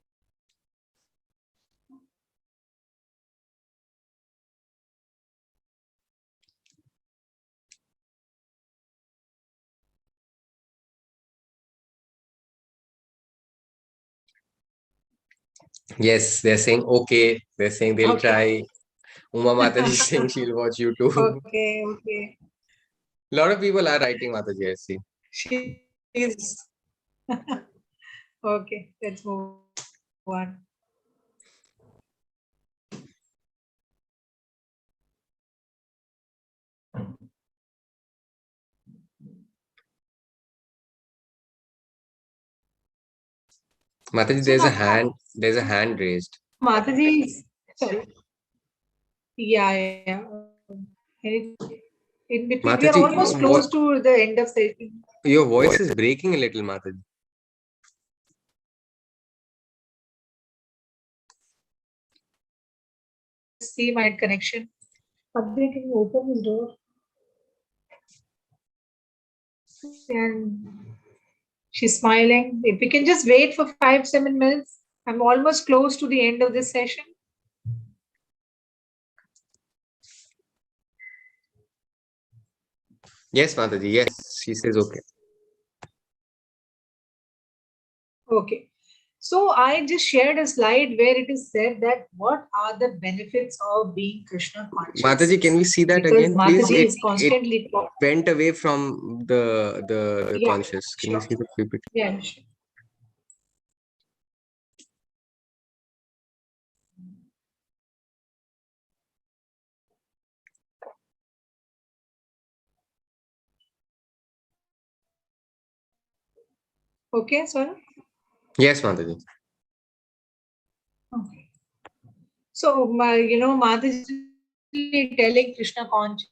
Speaker 1: Yes, they're saying okay. They're saying they'll
Speaker 2: Okay.
Speaker 1: try. Uma Mataji is saying she'll watch YouTube.
Speaker 2: Okay.
Speaker 1: A lot of people are writing Mataji, I see.
Speaker 2: She's okay. Let's move on.
Speaker 1: Mataji,
Speaker 2: So now,
Speaker 1: there's a hand raised.
Speaker 2: Mataji, sorry. Yeah. Anything in between? We are
Speaker 1: Mataji,
Speaker 2: almost close to the end of session.
Speaker 1: your voice is breaking a little, Mataji.
Speaker 2: Let's see my connection. Abhi, can you open this door? And she's smiling. If we can just wait for 5-7 minutes, I'm almost close to the end of this session.
Speaker 1: Yes, Mataji, yes. She says okay.
Speaker 2: Okay. So I just shared a slide where it is said that what are the benefits of being Krishna conscious?
Speaker 1: Mataji, can we see that
Speaker 2: Because
Speaker 1: again, please?
Speaker 2: Mataji is constantly
Speaker 1: Went away from the
Speaker 2: Yeah,
Speaker 1: conscious. Can you
Speaker 2: sure.
Speaker 1: see the PPT?
Speaker 2: Yeah, sure. Okay, sorry.
Speaker 1: Yes, Mataji.
Speaker 2: Okay. So, Mataji telling Krishna conscious.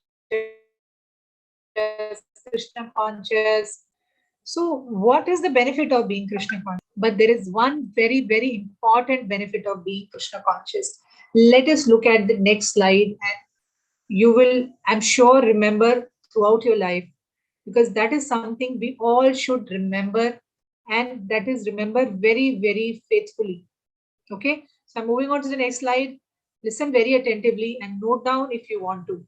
Speaker 2: So, what is the benefit of being Krishna conscious? But there is one very, very important benefit of being Krishna conscious. Let us look at the next slide, and you will, I'm sure, remember throughout your life, because that is something we all should remember, and that is remember very, very faithfully. Okay, so I'm moving on to the next slide. Listen very attentively and note down if you want to.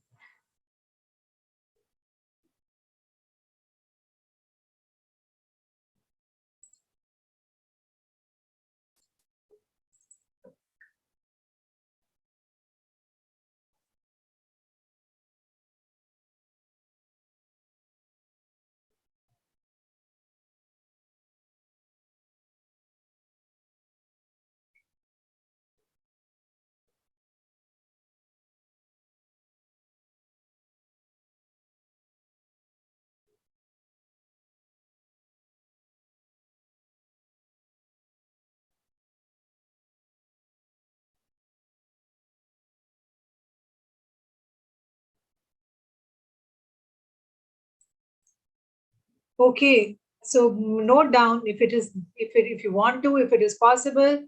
Speaker 2: Okay, so note down if you want to, if it is possible.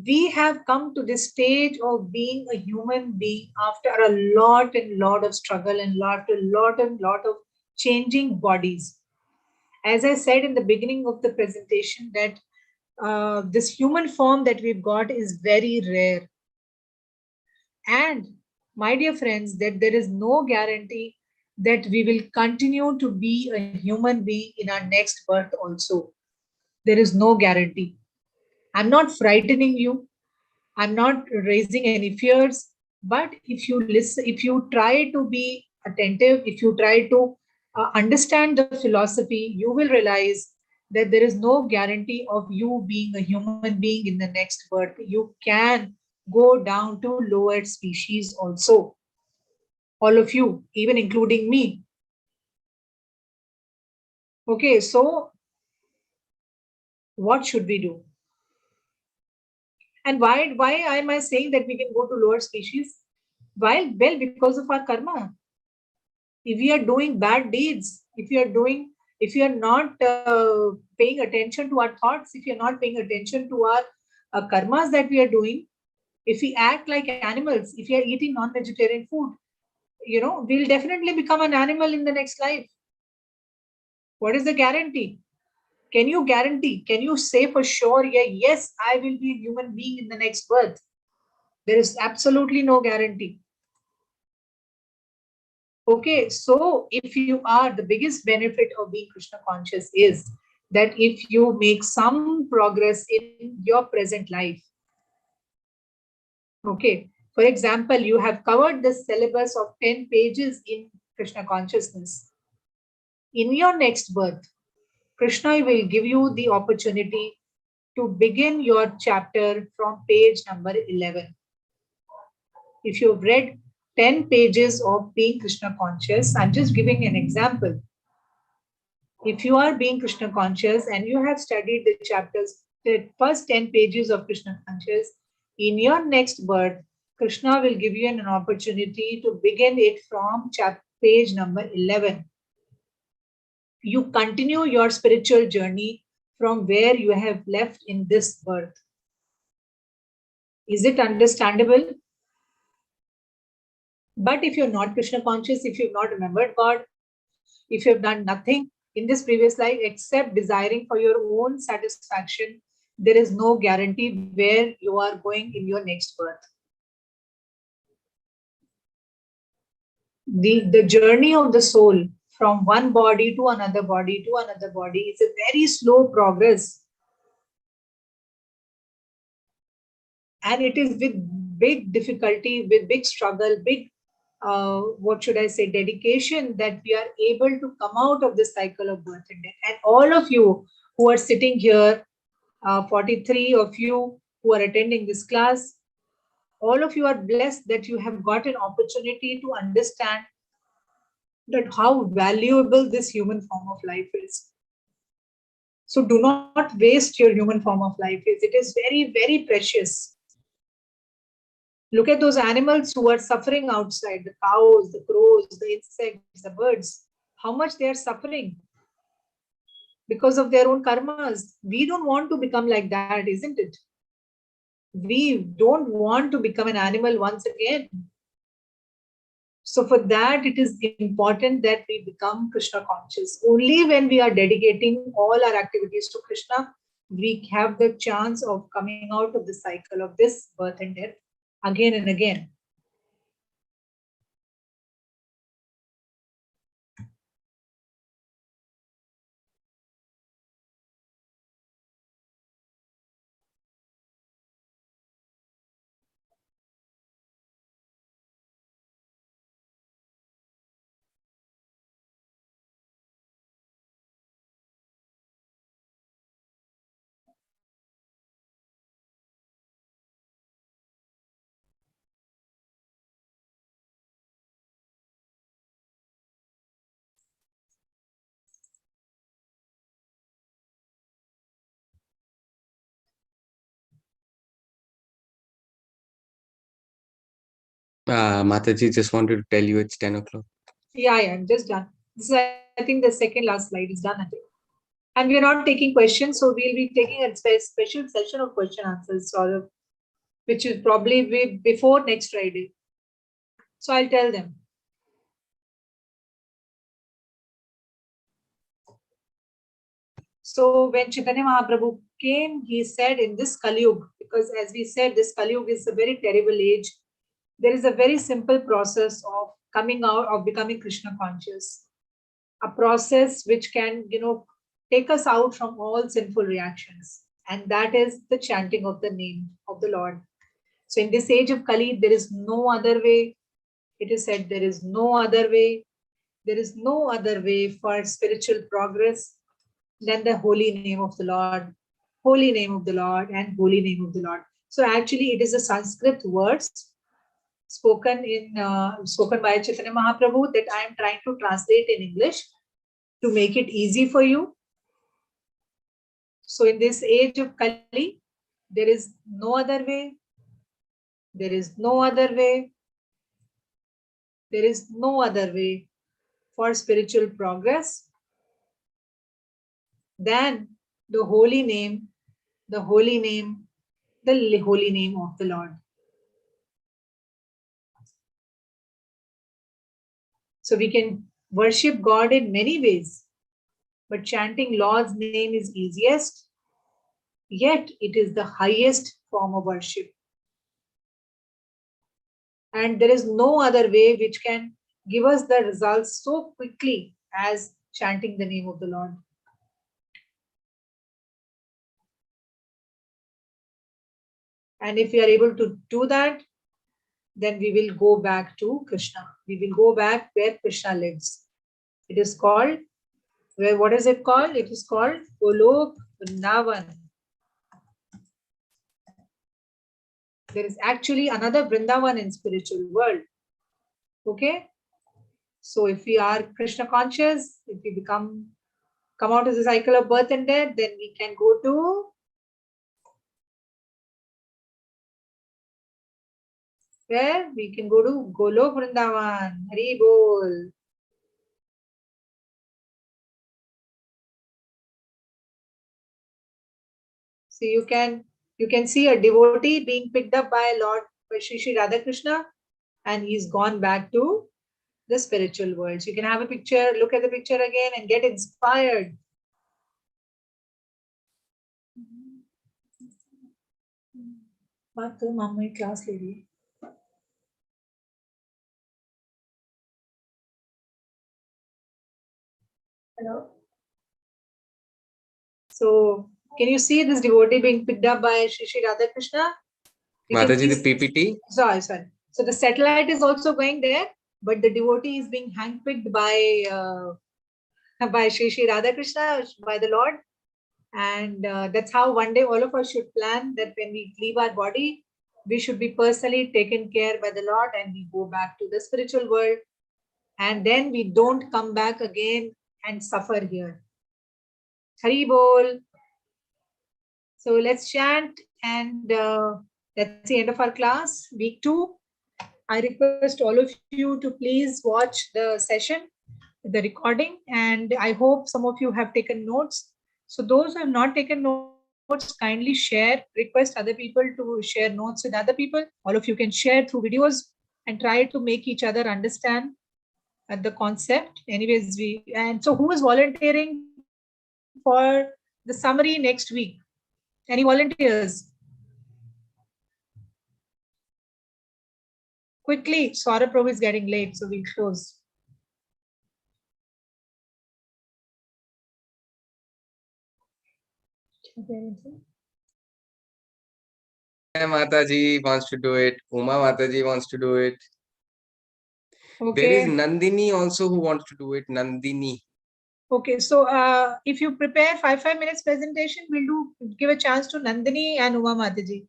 Speaker 2: We have come to this stage of being a human being after a lot and lot of struggle and lot of changing bodies. As I said in the beginning of the presentation, that this human form that we've got is very rare. And my dear friends, that there is no guarantee that we will continue to be a human being in our next birth also. There is no guarantee. I'm not frightening you. I'm not raising any fears. But if you listen, if you try to be attentive, if you try to understand the philosophy, you will realize that there is no guarantee of you being a human being in the next birth. You can go down to lower species also. All of you, even including me. Okay, so what should we do? And why am I saying that we can go to lower species? Why? Well, because of our karma. If we are doing bad deeds, if you are not paying attention to our thoughts, if you are not paying attention to our karmas that we are doing, if we act like animals, if we are eating non-vegetarian food, we'll definitely become an animal in the next life. What is the guarantee? Can you guarantee? Can you say for sure, yeah, yes, I will be a human being in the next birth? There is absolutely no guarantee. Okay, so if you are, the biggest benefit of being Krishna conscious is that if you make some progress in your present life, okay, for example, you have covered the syllabus of 10 pages in Krishna consciousness. In your next birth, Krishna will give you the opportunity to begin your chapter from page number 11. If you've read 10 pages of being Krishna conscious, I'm just giving an example. If you are being Krishna conscious and you have studied the chapters, the first 10 pages of Krishna conscious, in your next birth, Krishna will give you an opportunity to begin it from page number 11. You continue your spiritual journey from where you have left in this birth. Is it understandable? But if you're not Krishna conscious, if you've not remembered God, if you've done nothing in this previous life except desiring for your own satisfaction, there is no guarantee where you are going in your next birth. The journey of the soul from one body to another body to another body is a very slow progress. And it is with big difficulty, with big struggle, big, what should I say, dedication that we are able to come out of this cycle of birth and death. And all of you who are sitting here, 43 of you who are attending this class, all of you are blessed that you have got an opportunity to understand that how valuable this human form of life is. So do not waste your human form of life. It is very, very precious. Look at those animals who are suffering outside, the cows, the crows, the insects, the birds, how much they are suffering because of their own karmas. We don't want to become like that, isn't it? We don't want to become an animal once again. So for that, it is important that we become Krishna conscious. Only when we are dedicating all our activities to Krishna, we have the chance of coming out of the cycle of this birth and death again and again.
Speaker 1: Mataji just wanted to tell you it's 10 o'clock.
Speaker 2: Yeah, I'm just done. This is, I think, the second last slide is done, I think. And we are not taking questions, so we'll be taking a special session of question answers, sort of, which will probably be before next Friday. So I'll tell them. So when Chaitanya Mahaprabhu came, he said in this Kali Yuga, because as we said, this Kali Yuga is a very terrible age. There is a very simple process of coming out, of becoming Krishna conscious. A process which can, take us out from all sinful reactions. And that is the chanting of the name of the Lord. So in this age of Kali, there is no other way. It is said there is no other way. There is no other way for spiritual progress than the holy name of the Lord, holy name of the Lord, and holy name of the Lord. So actually, it is a Sanskrit words spoken by Chaitanya Mahaprabhu that I am trying to translate in English to make it easy for you. So in this age of Kali, there is no other way. There is no other way. There is no other way for spiritual progress than the holy name, the holy name, the holy name of the Lord. So we can worship God in many ways, but chanting Lord's name is easiest, yet it is the highest form of worship. And there is no other way which can give us the results so quickly as chanting the name of the Lord. And if we are able to do that, then we will go back to Krishna. We will go back where Krishna lives. It is called, what is it called? It is called Golok Vrindavan. There is actually another Vrindavan in spiritual world. Okay? So if we are Krishna conscious, if we come out of the cycle of birth and death, then we can go to where? We can go to Golok Vrindavan. Hare Bol. So you can see a devotee being picked up by Lord by Shri Radha Krishna, and he's gone back to the spiritual world. So you can have a picture, look at the picture again and get inspired. बात तो मामा ही class ले रही है. Hello. So can you see this devotee being picked up by Shri Radha Krishna?
Speaker 1: Mataji, the PPT.
Speaker 2: Sorry. So the satellite is also going there, but the devotee is being handpicked by Shri Radha Krishna, by the Lord. And that's how one day all of us should plan that when we leave our body, we should be personally taken care by the Lord and we go back to the spiritual world. And then we don't come back again and suffer here. Hari Bol. So let's chant, and that's the end of our class, week 2. I request all of you to please watch the session, the recording, and I hope some of you have taken notes. So those who have not taken notes, kindly share, request other people to share notes with other people. All of you can share through videos and try to make each other understand the concept. Anyways, and so who is volunteering for the summary next week? Any volunteers? Quickly, Saurabh Prabhu is getting late, so we'll close.
Speaker 1: Mataji wants to do it. Uma Mataji wants to do it.
Speaker 2: Okay.
Speaker 1: There is Nandini also who wants to do it. Nandini.
Speaker 2: Okay, so if you prepare 5 minutes presentation, we'll give a chance to Nandini and Uma Mataji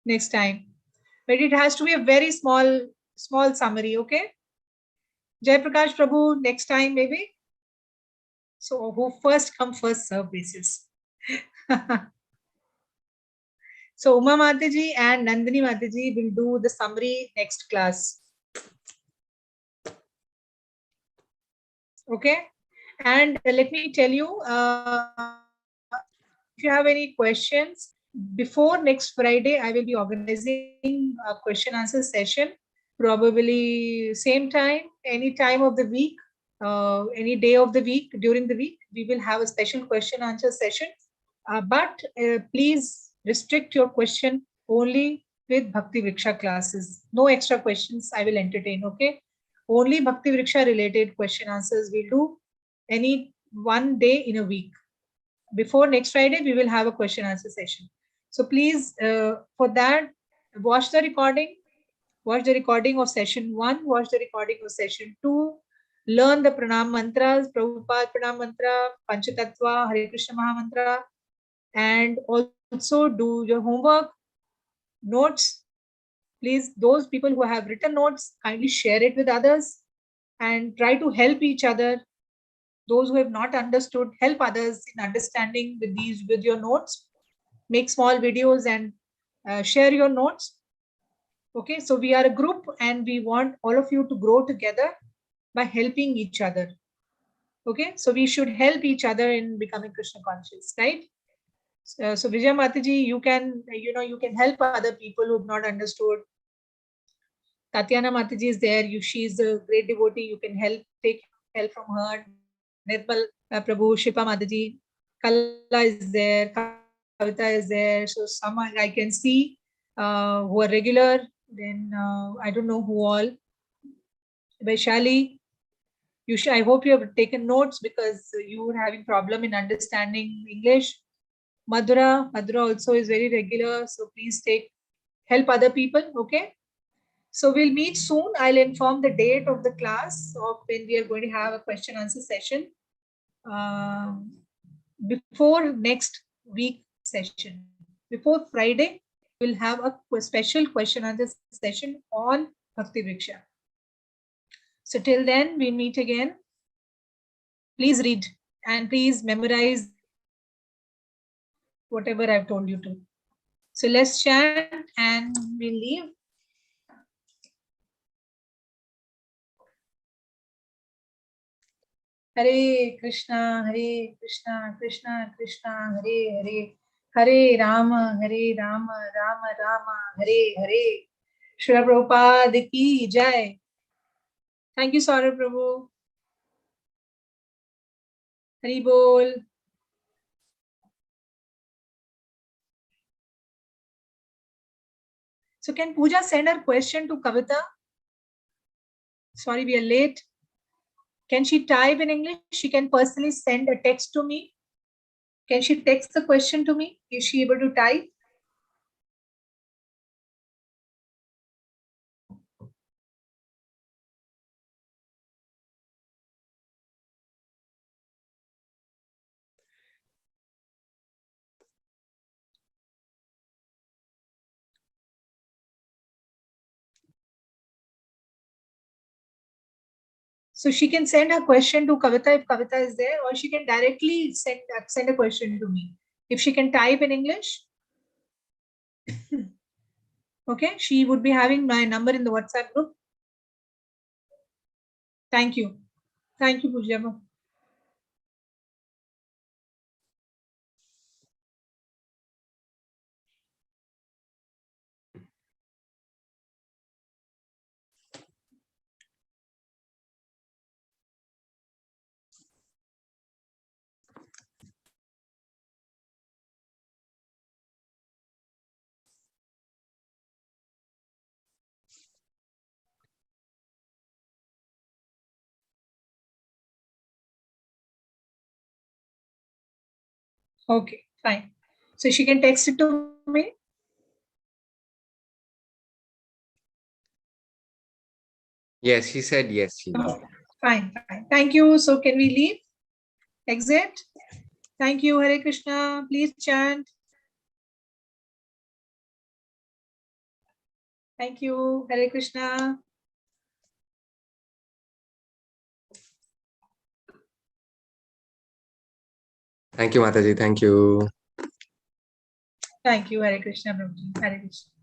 Speaker 2: next time. But it has to be a very small summary, okay? Jai Prakash Prabhu next time maybe. So who first come first serve basis. So Uma Mataji and Nandini Mataji will do the summary next class. Okay? And let me tell you, if you have any questions, before next Friday, I will be organizing a question answer session, probably same time, any time of the week, any day of the week, during the week, we will have a special question answer session. But please restrict your question only with Bhakti Vriksha classes. No extra questions I will entertain, okay? Only Bhakti Vriksha related question answers we'll do any one day in a week. Before next Friday, we will have a question answer session. So please, for that, watch the recording of session 1, watch the recording of session 2, learn the Pranam mantras, Prabhupada Pranam mantra, Panchatattva, Hare Krishna Maha mantra, and also do your homework, notes. Please, those people who have written notes, kindly share it with others and try to help each other. Those who have not understood, help others in understanding with your notes. Make small videos and share your notes. Okay, so we are a group and we want all of you to grow together by helping each other. Okay, so we should help each other in becoming Krishna conscious, right? So Vijay Mataji, you can help other people who have not understood. Tatiana Mataji is there. She's a great devotee. You can take help from her. Nirmal Prabhu, Shipa Mataji, Kala is there, Kavita is there. So some I can see who are regular. Then I don't know who all. Vaishali, I hope you have taken notes because you were having problem in understanding English. Madhura also is very regular. So please help other people. Okay. So we'll meet soon. I'll inform the date of the class of when we are going to have a question answer session before next week session. Before Friday, we'll have a special question answer session on Bhakti Vriksha. So till then, we meet again. Please read and please memorize whatever I've told you to. So let's chant and we'll leave. Hare Krishna, Krishna Krishna, Hare Hare, Hare Rama, Rama Rama, Hare Hare. Srila Prabhupada ki jai. Thank you, Saurabh Prabhu. Hari Bol. So can Pooja send her question to Kavita? Sorry, we are late. Can she type in English? She can personally send a text to me. Can she text the question to me? Is she able to type? So she can send a question to Kavita if Kavita is there, or she can directly send a question to me. If she can type in English, okay, she would be having my number in the WhatsApp group. Thank you. Thank you, Pooja. Okay, fine. So she can text it to me.
Speaker 1: Yes, he said yes.
Speaker 2: Fine. Thank you. So can we leave? Exit. Thank you. Hare Krishna. Please chant. Thank you. Hare Krishna.
Speaker 1: Thank you, Mataji. Thank you.
Speaker 2: Thank you. Hare Krishna, Prabhuji. Hare Krishna.